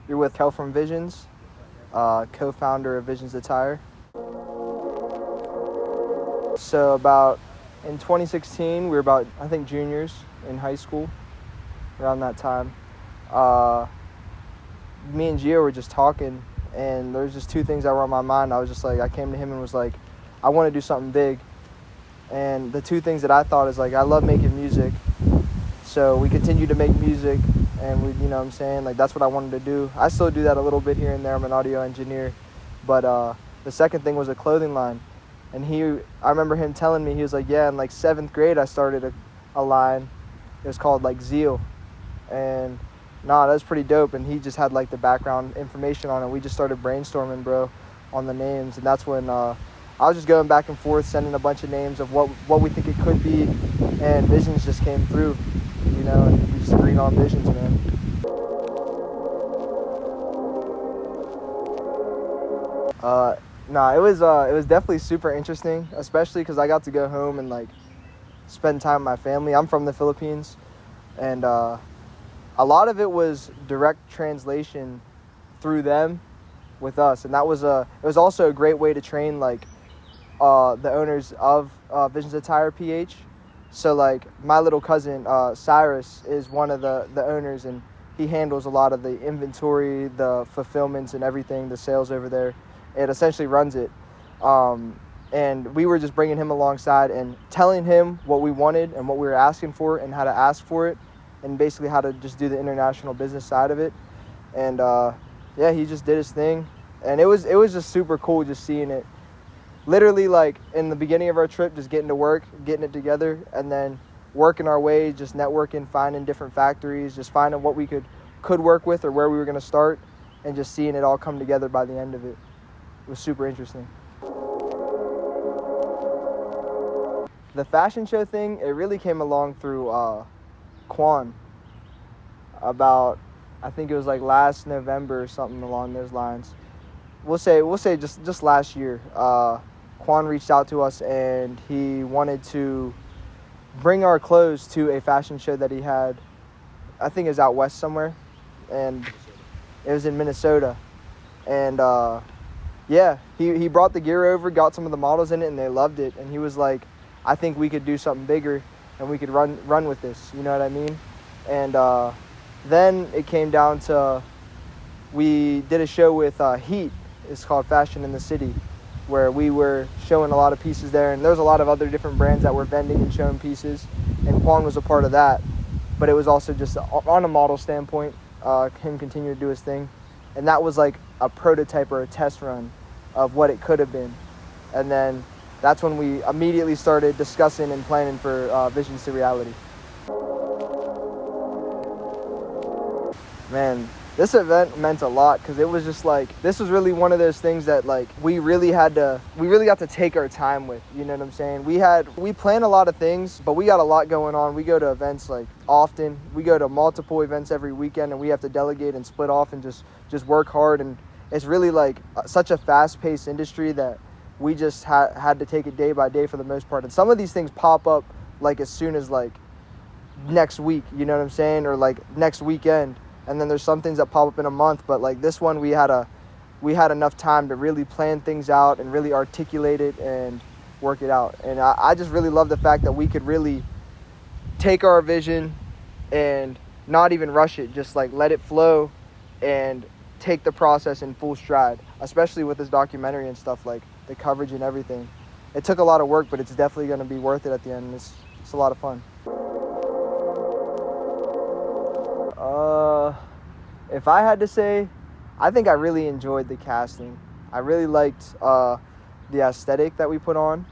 You're with Kelfromvisions, co-founder of Visions Attire. So in 2016, we were about, I think, juniors in high school, around that time. Me and Gio were just talking, and there's just two things that were on my mind. I came to him and was like, I want to do something big. And the two things that I thought is like, I love making music. So we continue to make music, and we, that's what I wanted to do. I still do that a little bit here and there. I'm an audio engineer. But the second thing was a clothing line. And I remember him telling me, he was like, yeah, in like 7th grade, I started a line. It was called like Zeal. And that was pretty dope. And he just had like the background information on it. We just started brainstorming, bro, on the names. And that's when I was just going back and forth, sending a bunch of names of what we think it could be. And Visions just came through, and we just agreed on Visions, man. It was definitely super interesting, especially because I got to go home and like spend time with my family. I'm from the Philippines, and a lot of it was direct translation through them with us, and it was also a great way to train like the owners of Visions Attire PH. So like my little cousin Cyrus is one of the owners, and he handles a lot of the inventory, the fulfillments, and everything, the sales over there. It essentially runs it. And we were just bringing him alongside and telling him what we wanted and what we were asking for and how to ask for it, and basically how to just do the international business side of it. And he just did his thing, and it was just super cool just seeing it. Literally, like in the beginning of our trip, just getting to work, getting it together, and then working our way, just networking, finding different factories, just finding what we could work with or where we were going to start, and just seeing it all come together by the end of it. It was super interesting. The fashion show thing, it really came along through Quan. About, I think it was like last November or something along those lines. We'll say just last year. Quan reached out to us, and he wanted to bring our clothes to a fashion show that he had. I think it was out west somewhere, and it was in Minnesota. And he brought the gear over, got some of the models in it, and they loved it. And he was like, I think we could do something bigger, and we could run with this. You know what I mean? And then it came down to, we did a show with Heat. It's called Fashion in the City, where we were showing a lot of pieces there. And there was a lot of other different brands that were vending and showing pieces. And Quan was a part of that. But it was also just on a model standpoint, him continuing to do his thing. And that was like a prototype or a test run of what it could have been. And then that's when we immediately started discussing and planning for Visions to reality. Man, this event meant a lot, because it was just like, this was really one of those things that like we really got to take our time with, you know what I'm saying? We plan a lot of things, but we got a lot going on. We go to events like often. We go to multiple events every weekend, and we have to delegate and split off and just work hard. And it's really like such a fast-paced industry that we just had to take it day by day for the most part. And some of these things pop up like as soon as like next week, you know what I'm saying? Or like next weekend. And then there's some things that pop up in a month, but like this one, we had enough time to really plan things out and really articulate it and work it out. And I just really love the fact that we could really take our vision and not even rush it, just like let it flow and take the process in full stride, especially with this documentary and stuff, like the coverage and everything. It took a lot of work, but it's definitely going to be worth it at the end. It's a lot of fun. If I had to say, I think I really enjoyed the casting. I really liked the aesthetic that we put on.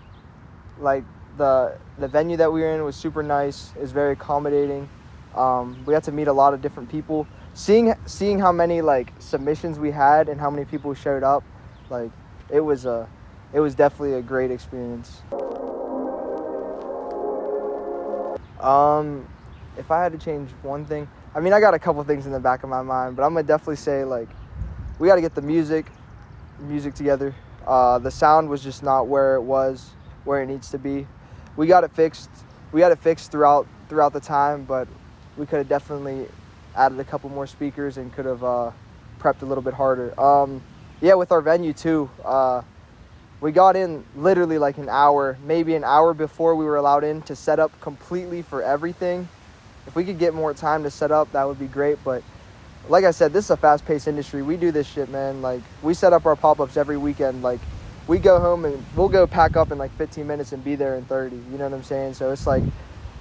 Like the venue that we were in was super nice. It was very accommodating. We got to meet a lot of different people. Seeing how many like submissions we had and how many people showed up, like it was definitely a great experience. If I had to change one thing, I mean, I got a couple things in the back of my mind, but I'm gonna definitely say like we got to get the music together. The sound was just not where it needs to be. We got it fixed. Throughout the time, but we could have definitely added a couple more speakers and could have prepped a little bit harder. Yeah, with our venue too. We got in literally like maybe an hour before we were allowed in to set up completely for everything. If we could get more time to set up, that would be great. But like I said, this is a fast-paced industry. We do this shit, man. Like, we set up our pop-ups every weekend. Like, we go home and we'll go pack up in like 15 minutes and be there in 30. You know what I'm saying? So it's like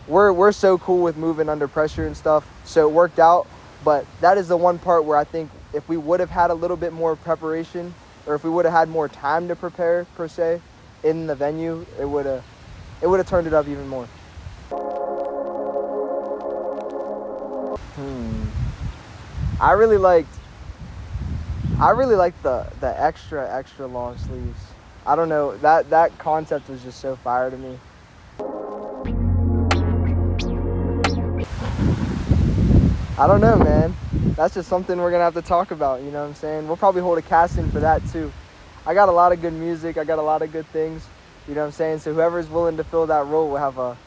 we're so cool with moving under pressure and stuff. So it worked out. But that is the one part where I think if we would have had a little bit more preparation, or if we would have had more time to prepare per se in the venue, it would have turned it up even more. I really liked the extra long sleeves. I don't know, that concept was just so fire to me. I don't know, man. That's just something we're gonna have to talk about, you know what I'm saying? We'll probably hold a casting for that too. I got a lot of good music, I got a lot of good things, you know what I'm saying? So whoever's willing to fill that role will have a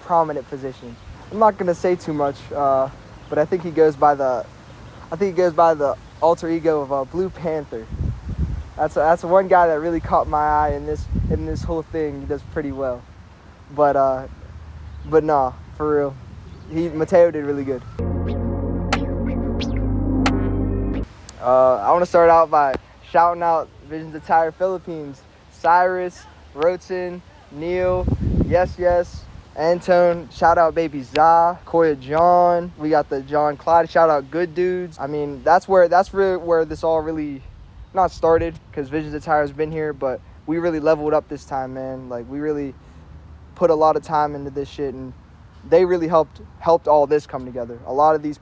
prominent position. I'm not gonna say too much, but I think he goes by the alter ego of Blue Panther. That's one guy that really caught my eye in this whole thing. He does pretty well, but nah, for real, Mateo did really good. I want to start out by shouting out Visions Attire Philippines, Cyrus, Roten, Neil, Yes, Antone, shout out Baby Za, Koya John, we got the John Clyde, shout out Good Dudes. I mean, that's really where this all really not started, because Visions Attire has been here, but we really leveled up this time, man. Like, we really put a lot of time into this shit, and they really helped all this come together. A lot of these